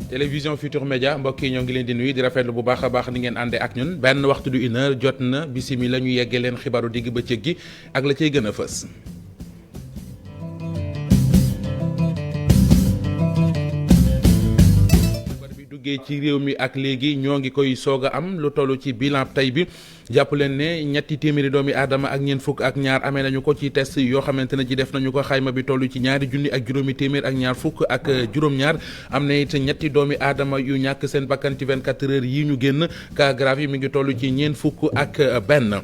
télévision Futur Média mbokk yi ñoo ngi leen di nuyu di rafetlu bu baax a baax ni ngeen àndee ak ñun benn waxtu du 1h jot na bisimila ñu yeggee leen xibaaru digg bëccëg gi ak la cay gën a fës. duggee ci réew mi ak léegi ñoo ngi koy soog a am lu toll ci bilan tey bi jàpp leen ne ñetti téeméeri doomi aadama ak ñeent fukk ak ñaar amee nañu ko ci test yoo xamante ne ji def nañu ko xayma bi toll ci ñaari junni ak juróomi téeméer ak ñaar fukk ak juróom-ñaar am na it ñetti doomi aadama yu ñàkk seen bakkan ci 24 heures yi ñu génn cas grave yi mi ngi toll ci ñeent fukk ak benn.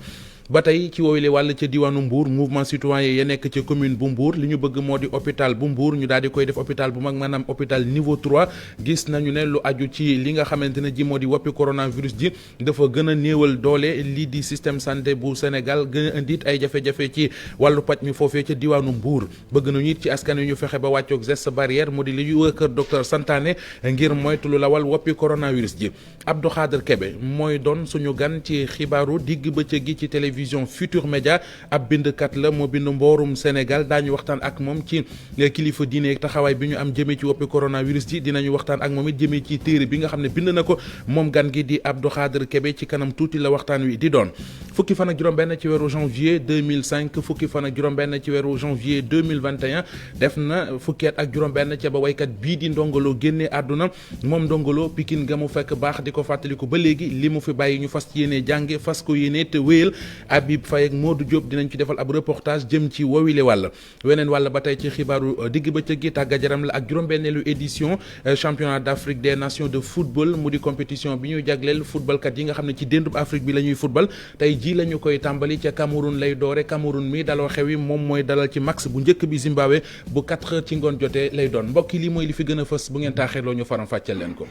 ba tey ci woowule wàll ca diwaanu Mbour mouvement citoyen ya nekk ci commune bu Mbour li ñu bëgg moo di hôpital bu Mbour ñu daal di koy def hôpital bu mag maanaam hôpital niveau 3 gis nañu ne lu aju ci li nga xamante ne ji moo di woppi coronavirus ji dafa gën a néewal doole lii di système santé bu Sénégal gën a indit ay jafe-jafe ci wàllu paj mi foofee ca diwaanu Mbour bëgg nañu it ci askan wi ñu fexe ba wàccoog geste barrière mu di li ñu kër docteur santaane ngir moytu lu lawal woppi coronavirus ji Abdou Khader Kébé mooy doon suñu gan ci xibaaru digg bëccëg gi ci télévision Futur Média ab bindkat la moo bind mboorum Sénégal daañu waxtaan ak moom ci kilifa diine taxawaay bi ñu am jëmee ci woppi coronavirus ji dinañu waxtaan ak moom it jëmee ci téere bi nga xam ne bind na ko moom gan gi di Abdou Khader Kébé ci kanam tuuti la waxtaan wi di doon fukki fan ak juróom-benn ci weeru janvier 2005 fukki fan ak juróom-benn ci weeru janvier 2021 def na fukkeet ak juróom-benn ca ba waykat bii di Ndongolo génnee àdduna moom Ndongolo Pikine ga mu fekk baax di ko fàttaliku ba léegi li mu fi bàyyi ñu fas yéene jànge fas ko yéene te wéyal Habib Faye ak Modou Diop dinañ ci defal ab reportage jëm ci wowile wàll weneen wàll ba tey ci xibaaru digg bëccëg gi tàggat yaram la ak juróom-benneelu édition championnat d'Afrique des nations de football mu di compétition bi ñuy jagleel footballkat yi nga xam ne ci déndub Afrique bi la ñuy football tey ji la ñu koy tàmbali ca Cameroun lay doore Cameroun mi daloo xew yi moom mooy dalal ci max bu njëkk bi Zimbabwe bu 4 heures ci ngoon jotee lay doon mbokk yi lii mooy li fi gën a fës bu ngeen taaxeeloo ñu faram fàcceel leen ko.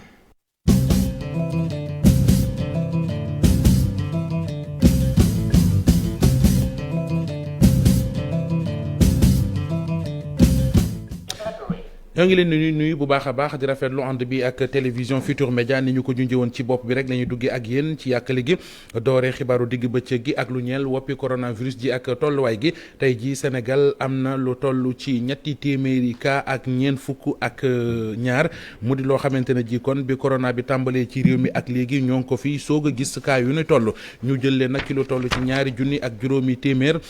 ñoo ngi leen di nuyu bu baax a baax di rafetlu ànd bi ak télévision Futur Média ni ñu ko junjee woon ci bopp bi rek la ñuy duggee ak yéen ci yàkkali gi dooree xibaaru digg bëccëg gi ak lu ñeel woppi coronavirus ji ak tolluwaay gi tey jii Sénégal am na lu toll ci ñetti téeméeri cas ak ñeent fukk ak ñaar mu di loo xamante ne ji kon bi corona bi tàmbalee ci réew mi ak léegi ñoo ngi ko fi soog a gis cas yu ne toll ñu jël leen nag ci lu toll ci ñaari junni ak juróomi téeméer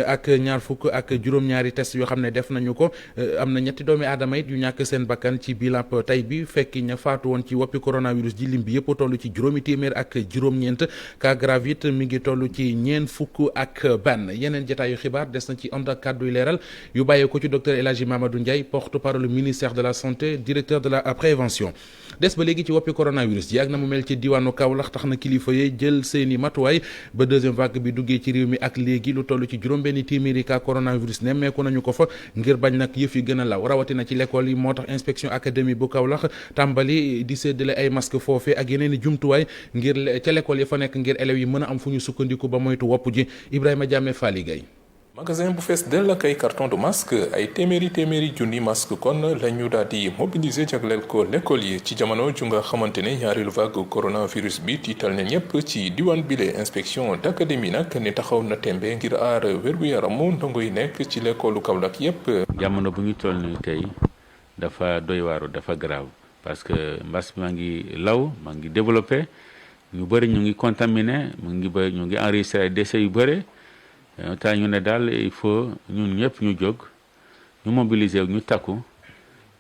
ak ñaar fukk ak juróom-ñaari test yoo xam ne def nañu ko am na ñetti doomi aadama it ñàkk seen bakkan ci bilan tey bi fekk ña faatu woon ci woppi coronavirus ji lim bi yëpp toll ci juróomi téeméer ak juróom-ñeent cas grave it mi ngi toll ci ñeent fukk ak benn yeneen jotaayu xibaar des na ci ànd ak kàdduy leeral yu bàyyee ko ci docteur El Hadji Mamadou Ndiaye porte-parole ministère de la santé directeur de la prévention des ba léegi ci woppi coronavirus ji ak na mu mel ci diwaanu Kaolack tax na kilifa yi jël seeni matuwaay ba deuxième vague bi duggee ci réew mi ak léegi lu toll ci juróom-benni téeméeri cas coronavirus nemmeeku nañu ko fa ngir bañ nag yëf yi gën a law rawatina ci l'école yi moo tax inspection académie bu Kaolack tàmbali di séddale ay masque foofee ak yeneen i jumtuwaay ngir ca l'école yi fa nekk ngir élèves yi mën a am fu ñu sukkandiku ba moytu wopp ji Ibrahima Diame Fally Gueye magasin bu fees dell ak ay carton de masque ay téeméeri junni masque kon la ñu daal di mobiliser jagleel ko l'école yi ci jamono ju nga xamante ne ñaareelu vague coronavirus bi tiital na ñëpp ci diwaan bile inspection d'académie nag ne taxaw na tembe ngir aar wér-gu-yaramu ndongo yi nekk ci l'école Kaolack yépp jamono bu ñu toll ni tey dafa doy waaru dafa grave parce que mbas maa ngi law maa ngi développé ñu bëri ñu ngi contaminé ñu ngi enregistré décès yu bëri ta ñu ne daal il faut ñun ñëpp ñu jóg ñu mobiliser wu ñu takku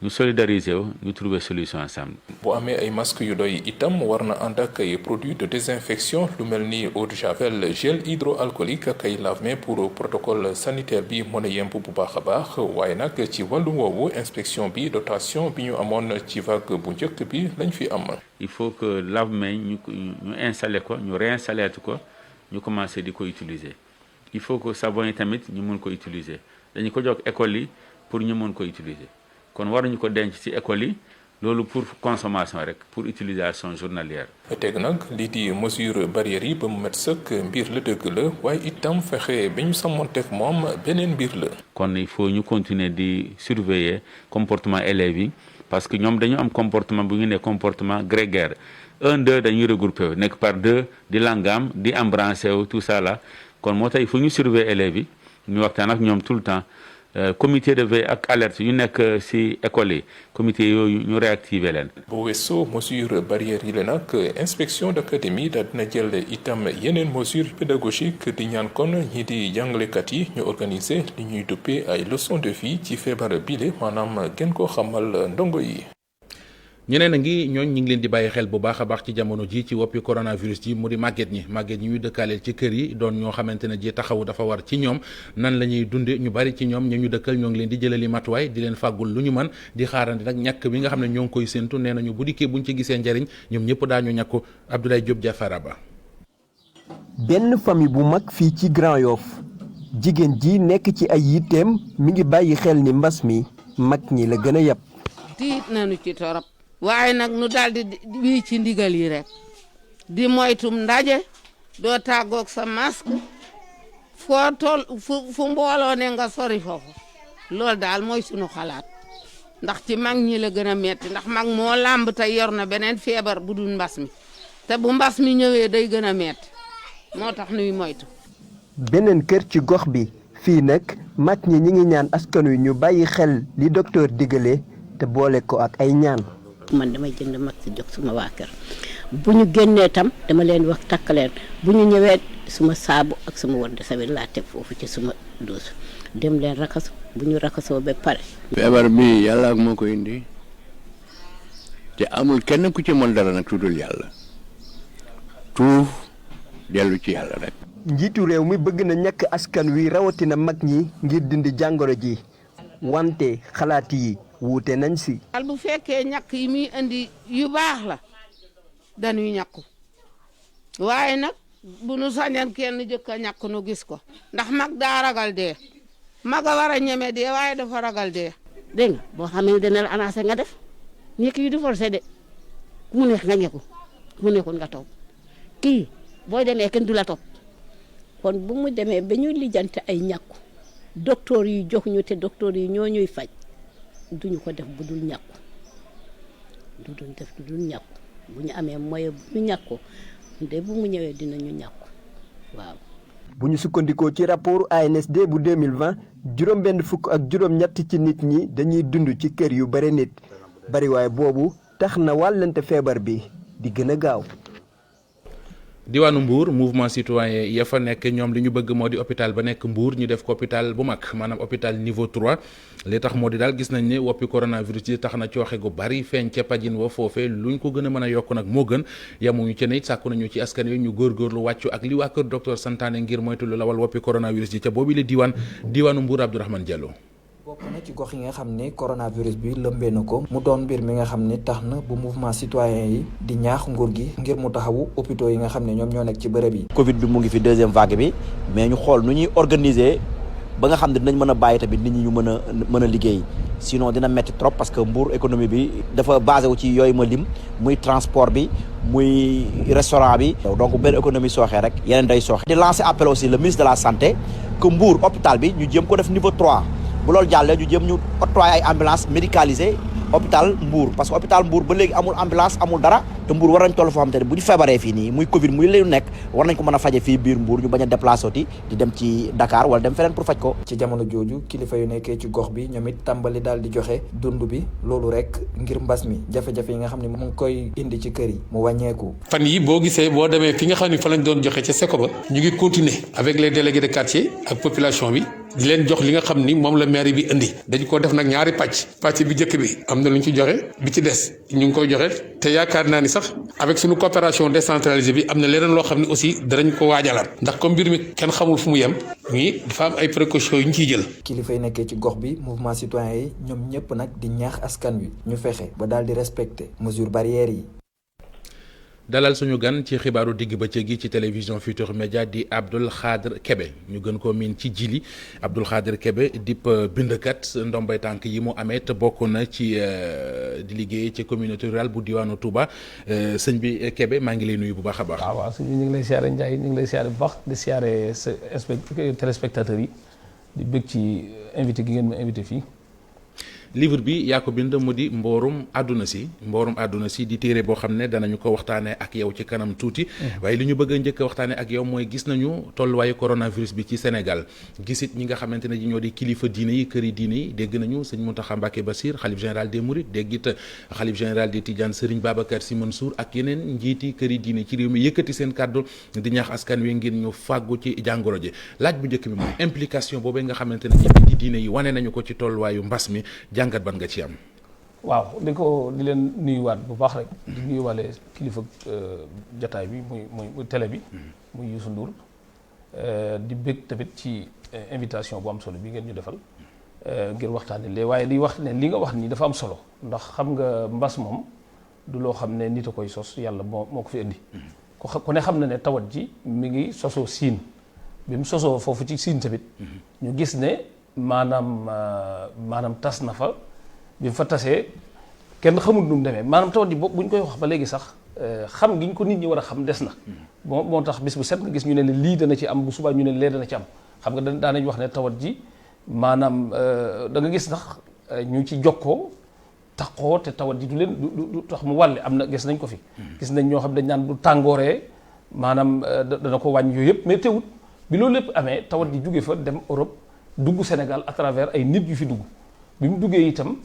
ñu solidariser wu ñu trouver solution ensemble. bu amee ay masques yu doy itam war na ànd ak ay produits de désinfection lu mel ni eau de javel gel hydroalcoolique ak ay lave-mains pour protocole sanitaire bi mën a yemb bu baax a baax waaye nag ci wàllu woowu inspection bi dotation bi ñu amoon ci vague bu njëkk bi lañ fi am. il faut que lave-mains ñu installer ko ñu réinstaller ko ñu commencer di ko utiliser. il faut que savon yi tamit ñu mën ko utiliser dañu ko jox école yi pour ñu mën ko utiliser kon waruñu ko denc ci école yi loolu pour consommation rek pour utilisation journalière. teg nag lii di mesure barrières yi ba mu met sëkk mbir la dëgg la waaye itam fexe ba ñu sàmmanteeg moom beneen mbir la. kon il faut ñu continuer di surveiller comportement élèves yi parce que ñoom dañu am comportement bu ñu ne comportement grégaire 1 2 dañuy regrouper nekk par 2 di langam di embranché wu tout ça là. kon moo tax il faut ñu surveiller élèves yi ñu waxtaan ak ñoom tout le temps comité de veille ak alerte yu nekk ci école yi comité yooyu ñu réactiver leen. bu weesoo mesure barrière yi la nag inspection d'académie daal dina jël itam yeneen mesure pédagogique di ñaan kon ñi di jàngalekat yi ñu organiser li ñuy duppee ay leçons de vie ci feebar bile maanaam gën koo xamal ndongo yi. ñeneen a ngi ñooñ ñi ngi leen di bàyyi xel bu baax a baax ci jamono ji ci woppi coronavirus ji mu di màgget ñi ñuy dëkkaaleel ci kër yi doon ñoo xamante ne ji taxawu dafa war ci ñoom nan la ñuy dunde ñu bari ci ñoom ñu dëkkal ñoo ngi leen di jëlali matuwaay di leen fàggul lu ñu mën di xaarandi nag ñàkk bi nga xam ne ñoo ngi koy séntu nee nañu bu dikkee buñ ci gisee njariñ ñoom ñëpp daañu ñàkku. Abdoulaye Diop Diafara Ba. benn famille bu mag fii ci Grand Yoff jigéen ji nekk ci ay yitteem mi ngi bàyyi xel ni mbas mi mag ñi la gën a yab. tiit nañu ci torop waaye nag nu daldi wii ci ndigal yi rek di moytum ndaje doo tàggoog sa masque foo tol fu mbooloo ne nga sori foofu loolu daal mooy sunu xalaat ndax ci mag ñi la gën a metti ndax mag moo làmb te yor na beneen feebar bu dul mbas mi te bu mbas mi ñëwee day gën a metti moo tax nuy moytu. beneen kër ci gox bi fii nag mag ñi ngi ñaan askan wi ñu bàyyi xel li docteur digale te boole ko ak ay ñaan. man damay jënd mag si jox suma waa kër bu ñu génnee tam dama leen wax takkaleen bu ñu ñëwee suma saabu ak suma wër de sawet laa teg foofu ci suma douche dem leen rakasu bu ñu rakasoo ba pare. feebar bi yàlla ak moo ko indi te amul kenn ku ci mën dara nag tuddul yàlla tuuf dellu ci yàlla rek. njiitu réew mi bëgg na ñàkk askan wi rawatina mag ñi ngir dindi jàngoro ji wante xalaat yi wuute nañ si. al bu fekkee ñàkk yi muy indi yu baax la dañuy ñàkku waaye nag bu nu sañan kenn jëkk a ñàkk nu gis ko ndax mag daa ragal dee mag a war a ñeme dee waaye dafa ragal dee. dégg nga boo xamee ne dana la annoncé nga def ñekk yi du forcé de ku mu neex nga ñekku ku mu neexul nga toog kii booy demee kenn du la topp kon bu mu demee ba ñu lijjante ay ñàkku docteur yi jox ñu te docteur yi ñoo ñuy faj. duñu ko def bu dul ñàkku bu ñu amee moyen bu ñu ñàkku de bu mu ñëwee dinañu ñàkku waaw. bu ñu sukkandikoo ci rapport ANSD bu 2020 juróom-benn fukk ak juróom-ñett ci nit ñi dañuy dund ci kër yu bare nit bariwaay boobu tax na wàllante feebar bi di gën a gaaw. diwaanu Mbour mouvement citoyen ya fa nekk ñoom li ñu bëgg moo di hôpital ba nekk Mbour ñu def ko hôpital bu mag maanaam hôpital niveau 3 li tax moo di daal gis nañ ne woppi coronavirus yi tax na cooxe gu bari feeñ ca pajin wa foofee luñ ko gën a mën a yokk nag moo gën yamuñu ci ne it sàkku nañu ci askan wi ñu góorgóorlu wàccu ak li waa kër docteur santaane ngir moytu lu lawal woppi coronavirus yi ca boobu la diwaanu Mbour Abdourahmane Diallo. bokk na ci gox yi nga xam ne coronavirus bi lëmbee na ko mu doon mbir mi nga xam ne tax na bu mouvement citoyen yi di ñaax nguur gi ngir mu taxawu hôpitaux yi nga xam ne ñoom ñoo nekk ci bërëb yi. Covid bi mu ngi fi deuxième vague bi mais ñu xool nu ñuy organiser ba nga xam ne dinañ mën a bàyyi tamit nit ñi ñu mën a liggéey sinon dina metti trop parce que Mbour économie bi dafa basé wu ci yooyu ma lim muy transport bi muy restaurant bi. donc benn économie sooxee rek yeneen day sooxe. di lancer appel aussi le ministre de la santé que Mbour hôpital bi ñu jéem ko def niveau 3. bu loolu jàllee ñu jëm ñu octroyer ay ambulance médicalisée hôpital Mbour parce que hôpital Mbour ba léegi amul ambulance amul dara te Mbour war nañ toll foo xam te ne bu ñu feebaree fii nii muy Covid muy leen nekk war nañ ko mën a faje fii biir Mbour ñu bañ a déplacé oti di dem ci Dakar wala dem feneen pour faj ko. ci jamono jooju kilifa yu nekkee ci gox bi ñoom it tàmbali daal di joxe dund bi loolu rek ngir mbas mi jafe-jafe yi nga xam ne mu ngi koy indi ci kër yi mu wàññeeku. fan yi boo gisee boo demee fi nga xam ne fa lañ doon joxe ca Seko ba ñu ngi continuer avec les délégués de quartier ak population bi di leen jox li nga xam ni moom la maire bi indi dañu ko def nag ñaari pàcc bi njëkk bi am na lu ñu ci joxe bi ci des ñu ngi koy joxe te yaakaar naa ni sax avec suñu coopération décentralisée bi am na leneen loo xam ne aussi danañ ko waajalaat ndax comme mbir mi kenn xamul fu mu yem nii dafa am ay précautions yu ñu ciy jël. kilifa yi nekkee ci gox bi mouvement citoyen yi ñoom ñëpp nag di ñaax askan wi ñu fexe ba daal di respecter mesures barrières yi. dalal suñu gan ci xibaaru digg bëccëg gi ci télévision Futurs Médias di Abdoul Khadr Kébé ñu gën koo miin ci jili Abdoul Khadr Kébé dip bindkat ndombay tànk yi mu amee te bokk na ci di liggéey ci communauté rurale bu diwaanu Touba sëñ bi Kébé maa ngi lay nuyu bu baax a baax. waaw sëñ bi ñu ngi lay siyaare Ndiaye ñu ngi lay siyaare bu baax di siyaare sa téléspectateurs yi di bëgg ci invité gi ngeen ma invité fii. livre bi yaa ko bind mu di mboorum àdduna si di téere boo xam ne danañu ko waxtaanee ak yow ci kanam tuuti waaye li ñu bëgg a njëkk a waxtaanee ak yow mooy gis nañu tolluwaayu coronavirus bi ci Sénégal gisit ñi nga xamante ne ñoo di kilifa diine yi këri diine yi dégg nañu sëñ Mountakha Mbacké Bassir xalif général des Mourides dégg it xalif général des Tidianes Serigne Babacar Sy Mansour ak yeneen njiiti këri diine ci réew mi yëkkati seen kàddu di ñaax askan wi ngir ñu fàggu ci jàngoro ji laaj bu njëkk bi mooy implication boobee nga xamante ne ci diine yi wane nañu ko ci tolluwaayu mbas mi jàngat ban nga ci am. waaw di leen nuyuwaat bu baax rek di nuyuwaale kilifa jataay bi muy télé bi muy Youssou Ndour di bëgg tamit ci invitation bu am solo bi ngeen ñu defal ngir waxtaanee léegi waaye di wax ne li nga wax nii dafa am solo ndax xam nga mbas moom du loo xam ne nit a koy sos yàlla moo ko fi indi ku ne xam na ne tawat ji mi ngi sosoo siin bi mu sosoo foofu ci siin tamit ñu gis ne maanaam tas na fa bi mu fa tasee kenn xamul nu mu demee maanaam tawat ji bu ñu koy wax ba léegi sax xam gi ñu ko nit ñi war a xam des na moo tax bis bu set nga gis ñu ne lii dana ci am bu subaa ñu ne lee dana ci am xam nga daanañ wax ne tawat ji maanaam da nga gis ndax ñu ci jokkoo taxoo te tawat ji du tax mu wàlle am na gis nañ ko fi gis nañ ñoo xam dañ naan du tàngooree maanaam dana ko wàññi yooyu yëpp mais teewut bi loolu lépp amee tawat ji jóge fa dem Europe dugg Sénégal à travers ay nit yu fi dugg bi mu duggee itam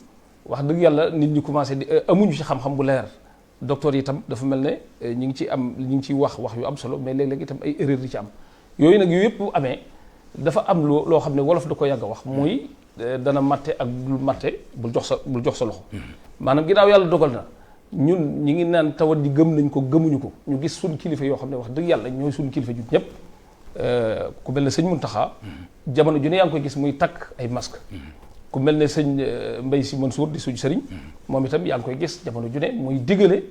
wax dëgg yàlla nit ñi commencé di amuñu ci xam-xam bu leer docteur yi itam dafa mel ne ñu ngi ciy wax yu am solo mais léeg-léeg itam ay erreur di ci am yooyu nag yooyu yëpp bu amee dafa am loo xam ne wolof da ko yàgg a wax muy dana matte ak bul matte bul jox sa loxo maanaam ginnaaw yàlla dogal na ñun ñi ngi naan tawat ji gëm nañ ko gëmuñu ko ñu gis suñ kilifa yoo xam ne wax dëgg yàlla ñooy suñ kilifa jut ñëpp ku mel ne sëñ Mountakha jamono ju ne yaa ngi koy gis muy takk ay masque ku mel ne sëñ Mbaye Sy Mansour di suñu sëriñ moom itam yaa ngi koy gis jamono ju ne muy digale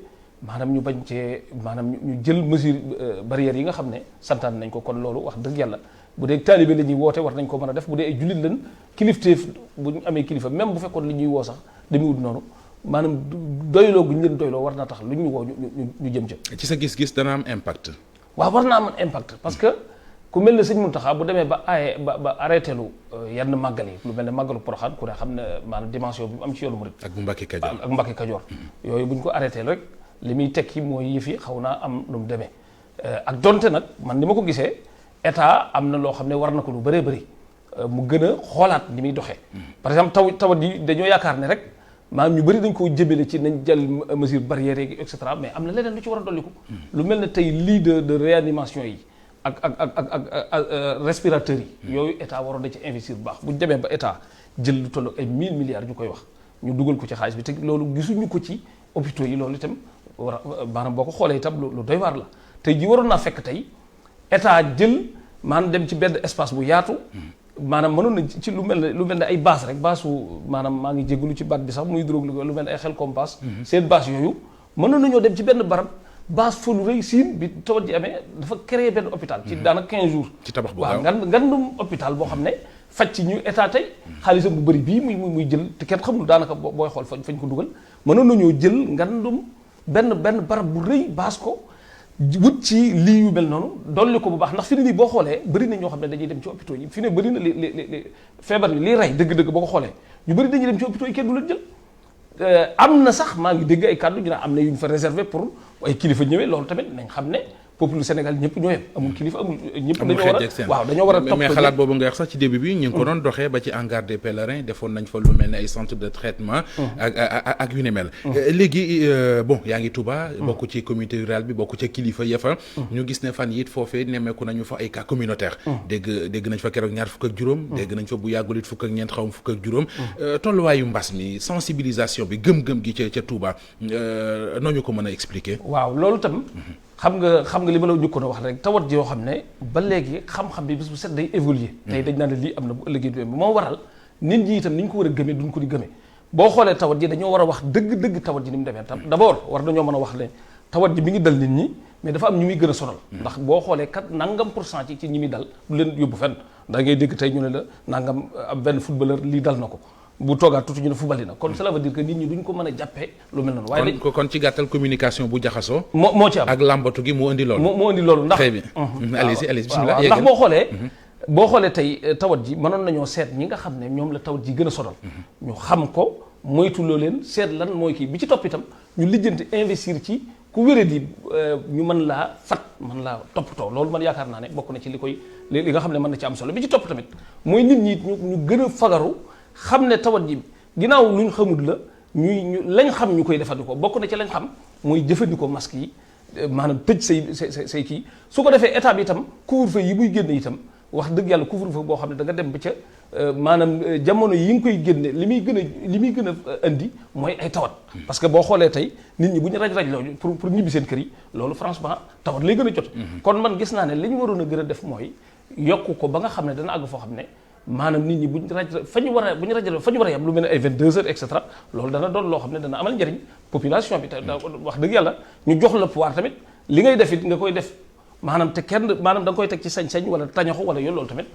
maanaam ñu bañ cee maanaam ñu jël mesure barrières yi nga xam ne santaan nañ ko kon loolu wax dëgg yàlla bu dee taalibe la ñuy woote war nañ ko mën a def bu dee ay jullit lañ kilifteef bu ñu amee kilifa même bu fekkoon li ñuy woo sax demewut noonu maanaam doyloo gu ñu leen doyloo war na tax lu ñu woo ñu jëm ca. ci sa gis-gis dana am impact. waaw war naa am impact parce que ku mel ne sëñ Mountakha bu demee ba arrêté lu yenn màggal yi lu mel ne màggalu Porokhane ku ne xam ne maanaam dimension bi mu am ci yoonu murid ak bu Mbacké Kajoor ak Mbacké Kajoor yooyu bu ñu ko arrêté rek li muy tekki mooy yëf yi xaw naa am lu mu demee ak donte nag man ni ma ko gisee état am na loo xam ne war na ko lu bëree bëri mu gën a xoolaat ni muy doxee par exemple tawat yi dañoo yaakaar ne rek maanaam ñu bëri dañ koo jëmale ci nañ jël mesure barrière yi et cetera mais am na leneen lu ci war a dolliku lu mel ne tey lii de réanimation yi ak respirateurs yi yooyu état waroon na ci investir bu baax bu ñu demee ba état jël lu toll ay 1000 milliards ñu koy wax ñu dugal ko ci xaalis bi te loolu gisuñu ko ci hôpitaux yi loolu itam maanaam boo ko xoolee itam lu doy waar la tey ji waroon naa fekk tey état jël maanaam dem ci benn espace bu yaatu maanaam mënoon na ci lu mel ne ay bâche rek bâche maanaam maa ngi jégalu ci baat bi sax muy drogue lu mel ne ay xel comme bâche seen bâche yooyu mënoon nañoo dem ci benn barab bâche fa lu rëy siin bi tawat ji amee dafa créer benn hôpital ci daanaka 15 jours ci tabax bu waaw ngandum hôpital boo xam ne faj ci ñu état tey xaalisam bu bëri bii muy jël te kenn xamul daanaka booy xool fañ ko dugal mënoon nañoo jël ngandum benn barab bu rëy bâche ko wut ci lii yu mel noonu dolli ko bu baax ndax fi ne nii boo xoolee bëri na ñoo xam ne dañuy dem ci hôpitaux yi fi ne bëri na li feebar bi liy rey dëgg-dëgg boo ko xoolee ñu bëri dañuy dem ci hôpitaux yi kenn du leen jël am na sax maa ngi dégg ay kàddu ñu ne am na yu ñu fa réservé pour ay kilifa ñëwee loolu tamit nañ xam ne peuple Sénégal ñëpp ñoo yem amul kilifa amul ñëpp dañoo war a topp mais xalaat boobu nga wax sax ci début bi ñu ngi ko doon doxee ba ci hangar des pèlerins defoon nañ fa lu mel ne ay centre de traitement ak yu ni mel léegi bon yaa ngi Touba bokk ci communauté rurale bi bokk ca kilifa ya fa ñu gis ne fan yit foofee nemmeeku nañu fa ay cas communautaire dégg nañ fa keroog 25 dégg nañ fa bu yàggul it 4 xaw ma 5 tolluwaayu mbas mi sensibilisation bi gëm-gëm gi ca Touba noo ñu ko mën a expliquer waaw loolu tam xam nga li ma la njëkkoon a wax rek tawat yoo xam ne ba léegi xam-xam bi bis bu set day évoluer tey dañ naan lii am na bu ëllëgee du moo waral nit ñi itam ni ñu ko war a gëmee duñ ko di gëmee boo xoolee tawat ji dañoo war a wax dëgg tawat ji ni mu demee tam d'abord war dañoo mën a wax ne tawat ji mi ngi dal nit ñi mais dafa am ñu muy gën a sonal ndax boo xoolee kat nangam % ci ñi muy dal du leen yóbbu fenn da ngay dégg tey ñu ne la nangam am benn footballeur lii dal na ko bu toogaat tuuti ñu ne fubali na kon cela veut dire que nit ñi duñ ko mën a jàppee lu mel noonu waaye kon ci gàttal communication bu jaxasoo moo ci am ak làmbatu gi moo indi loolu moo indi loolu ndax très bien allez-y bismillah ndax boo xoolee boo xoolee tey tawat ji mënoon nañoo seet ñi nga xam ne ñoom la tawat ji gën a sonal ñu xam ko moytuloo leen seet lan mooy kii bi ci topp itam ñu lijjanti investir ci ku wéré di ñu mën laa fat mën laa toppatoo loolu man yaakaar naa ne bokk na ci li nga xam ne mën na ci am solo bi ci topp tamit mooy nit ñi ñu gën a fagaru xam ne tawat ji ginnaaw luñ xamul la ñu lañ xam ñu koy defandikoo bokk na ci lañ xam mooy jëfandikoo masque yi maanaam tëj say kii su ko defee état bi itam couvre-feu yi buy génne itam wax dëgg yàlla couvre-feu boo xam ne da nga dem ba ca maanaam jamono yi nga koy génne li muy gën a indi mooy ay tawat parce que boo xoolee tey nit ñi bu ñu raj loolu pour ñibbi seen kër yi loolu franchement tawat lay gën a jot kon man gis naa ne li ñu waroon a gën a def mooy yokk ko ba nga xam ne dana àgg foo xam ne maanaam nit ñi buñ fa ñu war a yem lu mel ne ay 22 heures et cetera loolu dana doon loo xam ne dana amal njëriñ population bi te wax dëgg yàlla ñu jox la pouvoir tamit li ngay def it nga koy def maanaam te kenn maanaam da nga koy teg ci sañ-sañ wala tañaxu wala yoon loolu tamit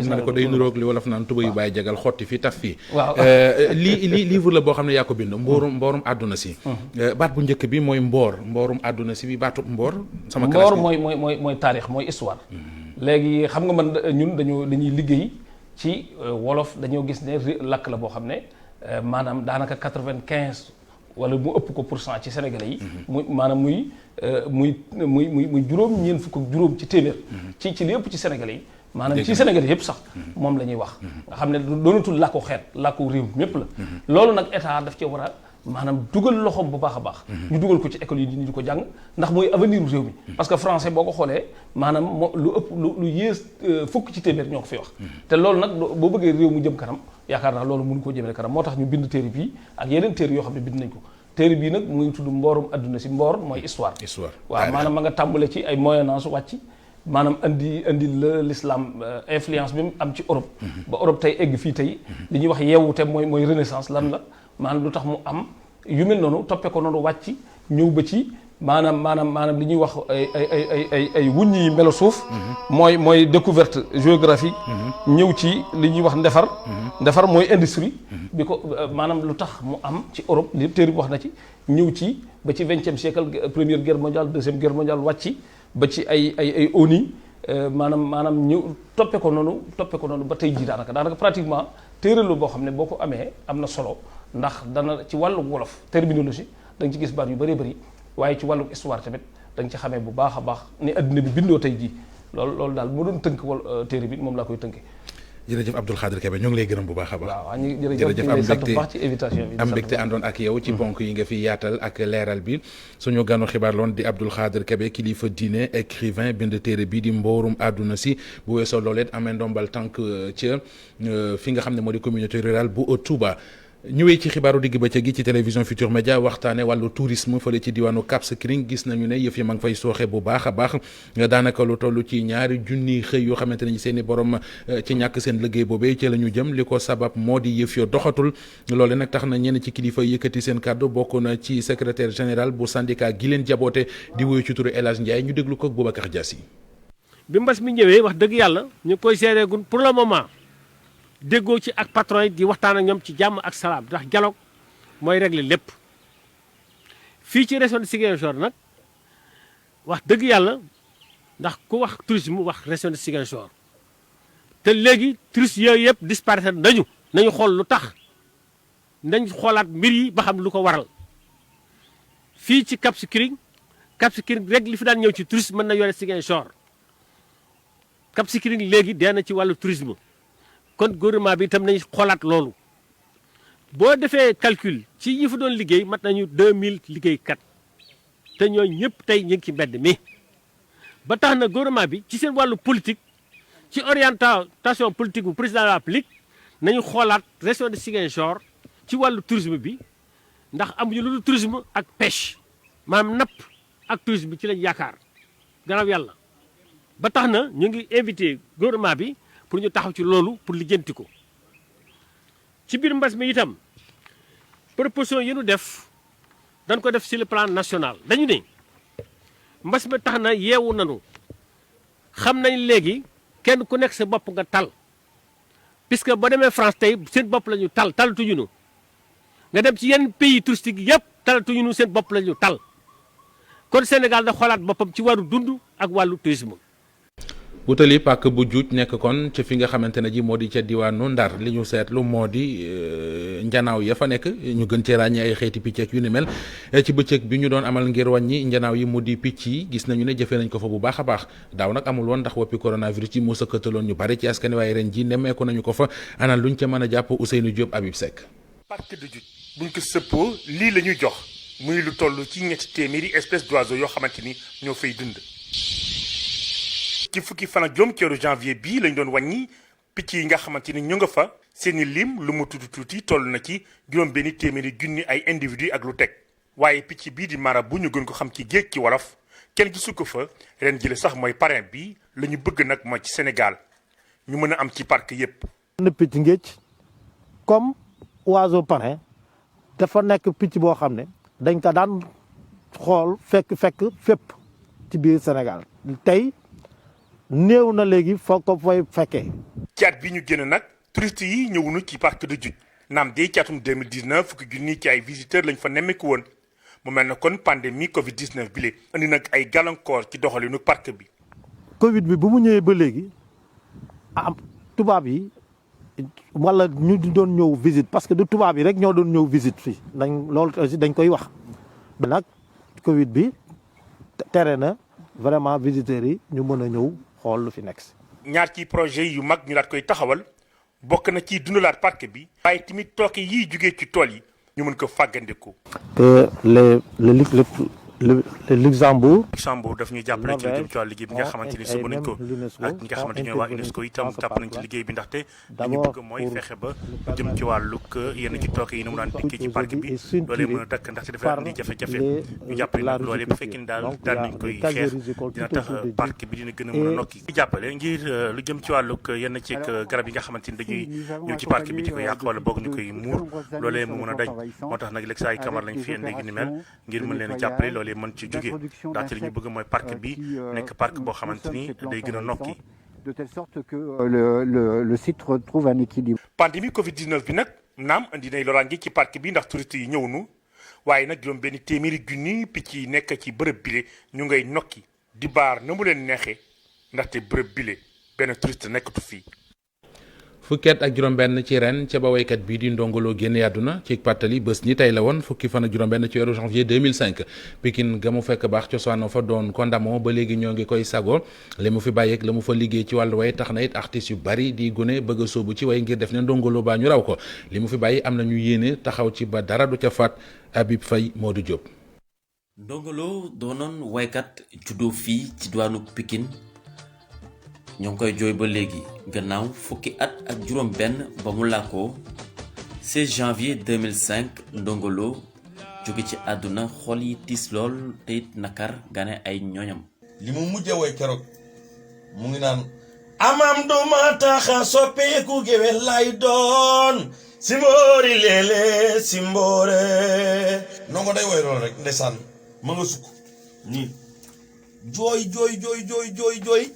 ma ne ko day nuroog li wolof naan tuba yu bàyyi jagal xotti fii taf fii waaw lii livre la boo xam ne yaa ko bind mboorum àdduna si baat bu njëkk bi mooy mboorum àdduna si bi baatu mboor sama mboor mooy taarix mooy histoire léegi xam nga man ñun dañuy liggéey ci wolof dañoo gis ne lakk la boo xam ne maanaam daanaka 95 wala mu ëpp ko % ci sénégalais yi muy maanaam muy juróom-ñeent fukk ak juróom ci téeméer ci li ëpp ci sénégalais yi maanaam ci sénégalais yëpp sax moom la ñuy wax nga xam ne doonatul làkku xeet làkku réew mépp la loolu nag état daf ci war a maanaam dugal loxoom bu baax a baax ñu dugal ko ci école yi di ñu ko jàng ndax mooy avenir réew mi parce que français boo ko xoolee maanaam lu ëpp lu yées fukk ci téeméer ñoo ko fi wax te loolu nag boo bëggee réew mu jëm kanam yaakaar naa loolu mënu koo jëmale kanam moo tax ñu bind téere bii ak yeneen téere yoo xam ne bind nañ ko téere bii nag mu ngi tudd mboorum adduna si mboor mooy histoire waaw maanaam ma nga tàmbale ci ay moyen âge wàcc maanaam andi l'islam influence bi mu am ci Europe ba Europe tey egg fii tey li ñuy wax yeewute mooy renaissance lan la maanaam lu tax mu am yu mel noonu toppee ko noonu wàcc ñëw ba ci maanaam li ñuy wax ay wuññi yi melo suuf mooy découverte géographique ñëw ci li ñuy wax ndefar mooy industrie bi ko maanaam lu tax mu am ci Europe li téere bi wax na ci ñëw ci ba ci 20e siècle première guerre mondiale deuxième guerre mondiale wàcc ba ci ay ONU maanaam ñëw toppee ko noonu ba tey jii daanaka pratiquement téere la boo xam ne boo ko amee am na solo ndax dana ci wàllu wolof terminologie da nga ci gis baat yu bëree bëri waaye ci wàllu histoire tamit da nga ci xamee bu baax a baax ni adduna bi bindoo tey jii loolu daal moo doon tënk wala téere bi moom laa koy tënkee. jërëjëf Abdoul Khadre Kébé ñoo ngi lay gërëm bu baax a baax. waaw jërëjëf ci invitation bi. am mbégte àndoon ak yow ci ponk yi nga fi yaatal ak leeral bi suñu ganu xibaar loon di Abdoul Khadre Kébé kilifa diine écrivain bind téere bii di mboorum àdduna si bu weesoo loolee amee ndombal tànk ca fi nga xam ne moo di communauté rurale bu Touba. ñëwee ci xibaaru digg bëccëg gi ci télévision Futur Média waxtaane wàllu tourisme fële ci diwaanu Cap Skirring gis nañu ne yëf yi ma ngi fay sooxe bu baax a baax daanaka lu toll ci 2 junni xëy yoo xamante ne seen i borom ci ñàkk seen liggéey boobee ci la ñu jëm li ko sabab moo di yëf yo doxatul loole nag tax na ñenn ci kilifa yëkkati seen kàddu bokk na ci secrétaire général bu syndicat gi leen jaboote di wuyu ci turu El Hadj Ndiaye ñu déglu ko ak Boubacar Diassi. bi mbas mi ñëwee wax dëgg yàlla ñu koy gérer gun pour le moment. déggoo ci ak patron yi di waxtaan ak ñoom ci jàmm ak salaam ndax dialogue mooy régler lépp fii ci région de Ziguinchor nag wax dëgg yàlla ndax ku wax tourisme wax région de Ziguinchor te léegi touristes yooyu yëpp disparaître nañu xool lu tax nañ xoolaat mbir yi ba xam lu ko waral fii ci Cap Skirring rek li fi daan ñëw ci tourisme mën na yore Ziguinchor Cap Skirring léegi dee na ci wàllu tourisme kon gouvernement bi itam nañu xoolaat loolu boo defee calcul ci ñi fa doon liggéey mat nañu 2000 liggéeykat te ñooñu ñëpp tey ñu ngi ci mbedd mi ba tax na gouvernement bi ci seen wàllu politique ci orientation politique bu président de la République nañu xoolaat région de Ziguinchor ci wàllu tourisme bi ndax amuñu lu dul tourisme ak pêche maanaam napp ak tourisme bi ci lañ yaakaar gannaaw yàlla ba tax na ñu ngi invité gouvernement bi pour ñu taxaw ci loolu pour lijjanti ko ci biir mbas mi itam proposition yi ñu def dañ ko def sur le plan national dañu ne mbas mi tax na yeewu nanu xam nañ léegi kenn ku nekk sa bopp nga tal puisque boo demee France tey seen bopp la ñu talatuñu nu nga dem ci yenn pays touristique yëpp talatuñu nu seen bopp la ñu tal kon Sénégal da xoolaat boppam ci wàllu dund ak wàllu tourisme. wutali pàkk bu juuj nekk kon ci fi nga xamante ne ji moo di ca diwaanu Ndar li ñu seetlu moo di njanaaw ya fa nekk ñu gën cee ràññee ay xeeti picc ak yu ni mel ci bëccëg bi ñu doon amal ngir wàññi njanaaw yi mu di picc yi gis nañu ne jëfee nañ ko fa bu baax a baax daaw nag amul woon ndax woppi coronavirus yi moo sëkkataloon ñu bari ci askan waaye ren ji nemmeeku nañu ko fa ana luñ ca mën a jàpp Ousseynou Diop Habib Seck. parc de Djoudj buñ ko sëppoo lii la ñuy jox muy lu toll ci ñetti téeméeri espèces d'oiseaux yoo xamante ni ñoo fay dund. ci fukki fan ak juróom ci weeru janvier bii lañ doon wàññi picc yi nga xamante ni ñu nga fa seeni lim lu mu tuuti toll na ci juróom benni téeméeri junni ay individu ak lu teg waaye picc bii di mara bu ñu gën ko xam ci géej ci wolof kenn gisu ko fa ren jële sax mooy parrain bi la ñu bëgg nag mooy ci Sénégal ñu mën a am ci parc yépp. picc ngéej comme oiseau parrain dafa nekk picc boo xam ne dañ ko daan xool fekk fépp ci biir Sénégal tey néew na léegi foog ko fay fekkee. ci at bi ñu génn nag touristes yi ñëwuñu ci parc de Djoudj naam de ci atum 2019 fukki junni ci ay visiteurs lañ fa nemmeeku woon mu mel ne kon pandémie Covid 19 bi indi nag ay gàllankoor ci doxalinu parc bi. Covid bi bu mu ñëwee ba léegi am tubaab yi wala ñu doon ñëw visite parce que du tubaab yi rek ñoo doon ñëw visite fii loolu aussi dañ koy wax. nag Covid bi tere na vraiment visiteurs yi ñu mën a ñëw xool lu fi nekk si. ñaar ci projet yu mag ñu daat koy taxawal bokk na ci dundalaat parc bi. waaye tamit tooke yiy jugee ci tool yi ñu mën ko fàggandiku. que le Luxembourg. Luxembourg daf ñuy jàppale ci lu jëm ci wàllu liggéey bi nga xamante ni sumb nañ ko ak ñi nga xamante ni waa UNESCO itam jàpp nañ ci liggéey bi ndaxte li ñu bëgg mooy fexe ba lu jëm ci wàllug yenn ci tooke yi nu mu daan dikkee ci parc bi loolee mën a dakk ndaxte dafay andi jafe-jafe ñu jàppale nag loolee bu fekkee ni daal nañ koy xeex dina tax parc bi dina gën a mën a nokki di jàppale ngir lu jëm ci wàllug yenn ci garab yi nga xamante ni dañuy ñëw ci parc bi di ko yàq wala boog ñu koy muur loolee mu mën a dañ moo tax nag léegi saa ay kamar lañ fi indi gi ni mel ngir mën leen a jàppale loolee mën ci jóge ndaxte li ñu bëgg mooy parc bi nekk parc boo xamante ni day gën a nokki. de telle sorte que le site retrouve un équilibre. pandémie Covid 19 bi nag naam indi nay loraange ci parc bi ndax touristes yi ñëw nu waaye nag juróom benn téeméeri junni picc yi nekk ci bërëb bile ñu ngay nokki di baar na mu leen neexee ndaxte bërëb bile benn touriste nekkatu fii. fukkeet ak juróom-benn ci ren ca ba waykat bii di ndongoloo génn àdduna ci pàttali bés ñi tey la woon fukki fan ak juróom-benn ci weeru janvier 2005 Pikine ga mu fekk baax cosaanoo fa doon ko ndamoo ba léegi ñoo ngi koy sago li mu fi bàyyeeg la mu fa liggéey ci wàllu way tax na it artistes yu bari di gune bëgg a sóobu ci way ngir def ne ndongoloo baa ñu raw ko li mu fi bàyyi am na ñu yéene taxaw ci ba dara du ca faat Habib Faye Modou Diop. ndongoloo doonoon waykat juddoo fii ci diwaanu Pikine ñoo ngi koy jooy ba léegi gannaaw fukki at ak juróom benn ba mu làkkoo 16 janvier 2005 Ndongo Lo jóge ci àdduna xol yi tiis lool te it nakar gane ay ñoñam li mu mujjee woy keroog mu ngi naan amam duma taxa soppeeku géwél lay doon simboori léelée simboore Ndongo day woy lool rek ndeysaan ma nga sukk nii jooy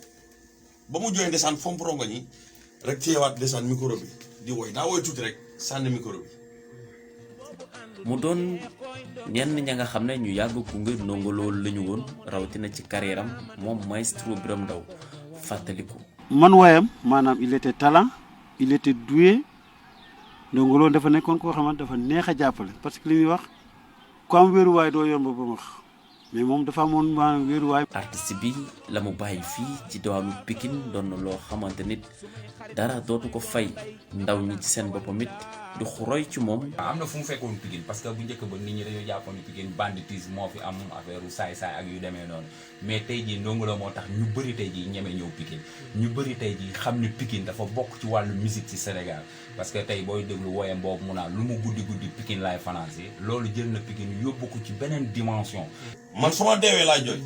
ba mu jooy ndeysaan fomp rongo ñi rek téyewaat ndeysaan micro bi di woy daa woy tuuti rek sànni micro bi. mu doon ñenn ña nga xam ne ñu yàgg gunge Ndongo Lo la ñu woon rawatina ci carrière am moom maestro Biram Ndaw fàttaliku. man woyam maanaam il était talent il était doué Ndongo Lo dafa nekkoon koo xamante dafa neex a jàppale parce que li muy wax ku am wéeruwaay doo yomb ba wax. mais moom dafa amoon maanaam wéeruwaay. artiste bi la mu bàyyi fii ci diwaanu Pikine doon na loo xamante nit dara dootu ko fay ndaw ñi ci seen boppam it di xuroy ci moom. am na fu mu fekkoon Pikine parce que bu njëkk ba nit ñi dañoo jàppoon ni Pikine banditisme moo fi am affaire saay-saay ak yu demee noonu mais tey jii Ndongo Lo moo tax ñu bëri tey jii ñeme ñëw Pikine ñu bëri tey jii xam ni Pikine dafa bokk ci wàllu musique ci Sénégal parce que tey booy déglu woyam boobu mu naan lu mu guddi Pikine laay financé loolu jël na Pikine yóbbu ko ci beneen dimension. man su ma deewee laay jooy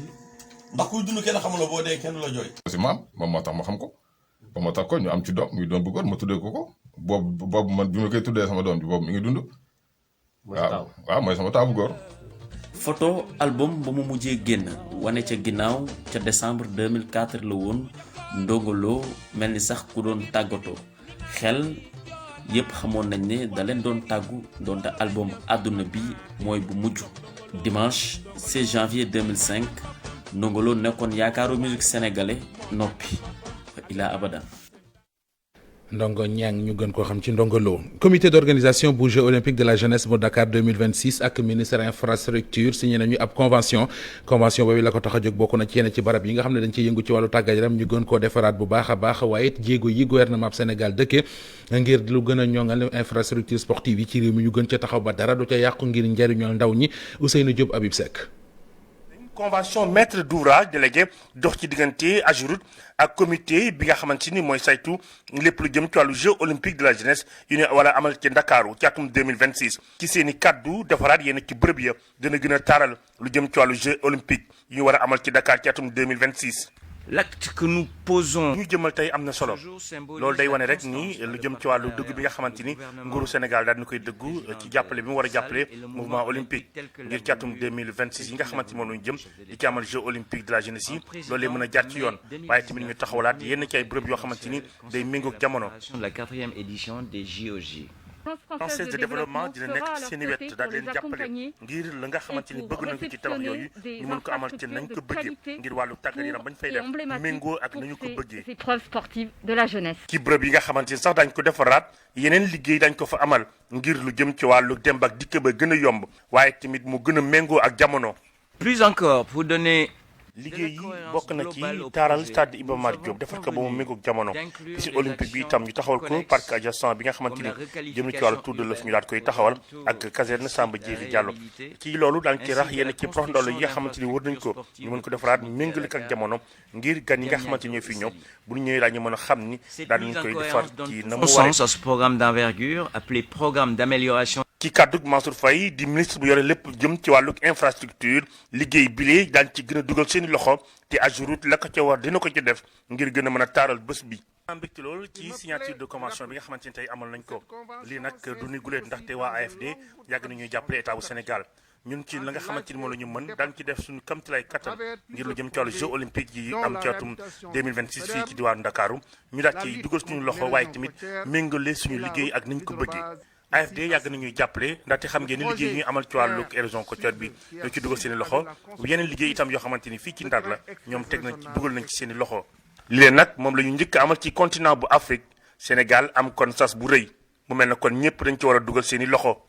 ndax kuy dund kenn xamuloo boo dee kenn la jooy. si maam moom moo tax ma xam ko ba ma tax ko ñu am ci doom muy doom bu góor ma tuddee ko boobu man bi ma koy tuddee sama doom bi boobu mi ngi dund. waaw mooy sama taabu góor. photo album ba mu mujjee génn wane ca ginnaaw ca décembre 2004 la woon Ndongo Lo mel ni sax ku doon tàggatoo xel yépp xamoon nañ ne da leen doon tàggu doonte album àdduna bi mooy bu mujj. dimanche 16 janvier 2005 Ndongo Lo nekkoon yaakaaru musique sénégalais noppi ila abada. Ndongo Niang ñu gën koo xam ci Ndongo Lo comité d'organisation bu Jeux olympiques de la jeunesse bu Dakar 2026 ak ministère infrastructure signé nañu ab convention boobu la ko tax a jóg bokk na ci yenn ci barab yi nga xam ne dañ ciy yëngu ci wàllu tàggat yaram ñu gën koo defaraat bu baax a baax waaye it jéego yi gouvernement Sénégal dëkkee ngir lu gën a ñoŋal infrastructure sportive yi ci réew mi ñu gën ca taxaw ba dara du ca yàqu ngir njariñoo ndaw ñi Ousseynou Diop Habib Seck. convention maître d'ouvrage délégué dox ci diggante AGEROUTE ak comité bi nga xamante ni mooy saytu lépp lu jëm ci wàllu jeux olympique de la jeunesse yu ne wala amal ci Ndakaaru ci atum 2026 ci seen i kaddu defaraat yenn ci bërëb ya dina gën a taaral lu jëm ci wàllu jeux olympique yu ñu war a amal ci Dakar ci atum 2026. L'acte que nous posons. ñu jëmal tey am na solo loolu day wane rek ni lu jëm ci wàllu dëgg bi nga xamante ni nguuru Sénégal daal na koy dëggu ci jàppale bi mu war a jàppale mouvement olympique ngir ci atum 2026 yi nga xamante ni moom la ñu jëm di ci amal jeux olympique de la jeunesse yi loolu lay mën a jaar ci yoon waaye tamit ñu taxawalaat yenn ci ay bërëb yoo xamante ni day méngoog jamono. La 4e édition des JOJ. française de développement dina nekk ci seen i wet daal leen jàppale ngir la nga xamante ni bëgg nañ ko ci tabax yooyu ñu mën ko amal ci nañ ko bëggee ngir wàllu tàggat yaram bañ fay def méngoo ak nañu ko bëggee. épreuves sportives de la jeunesse. ci bërëb yi nga xamante ni sax dañ ko defaraat yeneen liggéey dañ ko fa amal ngir lu jëm ci wàllu dem ak dikk ba gën a yomb waaye tamit mu gën a méngoo ak jamono. plus encore pour donner. liggéey yi bokk na ci taaral stade Iba Mar Diop defar ko ba mu méngoog jamono piscine olympique bi itam ñu taxawal ko parc adjacent bi nga xamante ni jëm na ci wàllu Tour de l'Oeuf ñu daal koy taxawal ak caserne Samba Diéry Diallo ci loolu daañu ci rax yenn ci prox ndoll yi nga xamante ni wër nañ ko ñu mën ko defaraat méngale ak jamono ngir gan yi nga xamante ni ñoo fi ñëw bu ñu ñëwee daañu mën a xam ni daal nañ koy defar ci na mu waree. Ce programme d'envergure appelé programme d'amélioration. ci kàddug Mansour Faye di ministre bu yore lépp jëm ci wàllug infrastructure liggéey bile daañu ci gën a dugal seen i loxo te AGEROUTE la ko ca war dina ko ci def ngir gën a mën a taaral bés bi. mbégte loolu ci signature de convention bi nga xamante ni tey amal nañ ko lii nag du ni guleet ndaxte waa AFD yàgg nañuy jàppale état bu Sénégal ñun ci la nga xamante ni moom la ñu mën daan ci def suñu kamtilay kattan ngir lu jëm ci wàllu jeux olympique yi am ci atum 2026 fii ci diwaanu Ndakaaru ñu daal ci dugal suñu loxo waaye tamit méngale suñu liggéey ak niñ ko bëggee. AFD yàgg nañuy jàppale ndaxte xam ngeen ni liggéey yi ñuy amal ci wàllu érosion côtière bi ñoo ci dugal seen i loxo yeneen liggéey itam yoo xamante ni fii ci Ndar la ñoom teg nañ ci dugal nañ ci seen i loxo li leen nag moom la ñu njëkk amal ci continent bu Afrique Sénégal am kon sas bu rëy mu mel na kon ñëpp dañ ci war a dugal seen i loxo.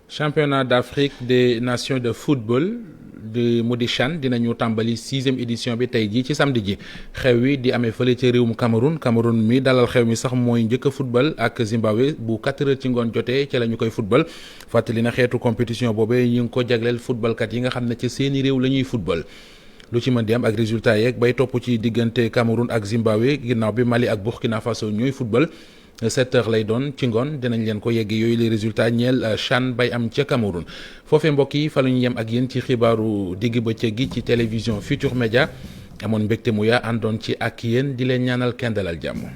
championnat d'Afrique des nations de football de mu di CHAN dinañu tàmbali 6e édition bi tey jii ci samedi ji xew wi di amee fële ci réewum Cameroun mi dalal xew mi sax mooy njëkk a football ak Zimbabwe bu 4 heures ci ngoon jotee ci la ñu koy football fàttali na xeetu compétition boobee ñu ngi ko jagleel footballkat yi nga xam ne ci seeni réew la ñuy football. lu ci mën di am ak résultat yeeg bay topp ci diggante Cameroun ak Zimbabwe ginnaaw bi Mali ak Burkina Faso ñooy football 7 heures lay doon ci ngoon dinañ leen ko yegg yooyu les résultats ñeel CHAN bay am ca Cameroun foofee mbokk yi fa la ñu yem ak yéen ci xibaaru digg bëccëg gi ci télévision Futur Média amoon mbégte mu yaa àndoon ci ak yéen di leen ñaanal kenn dalal jàmm.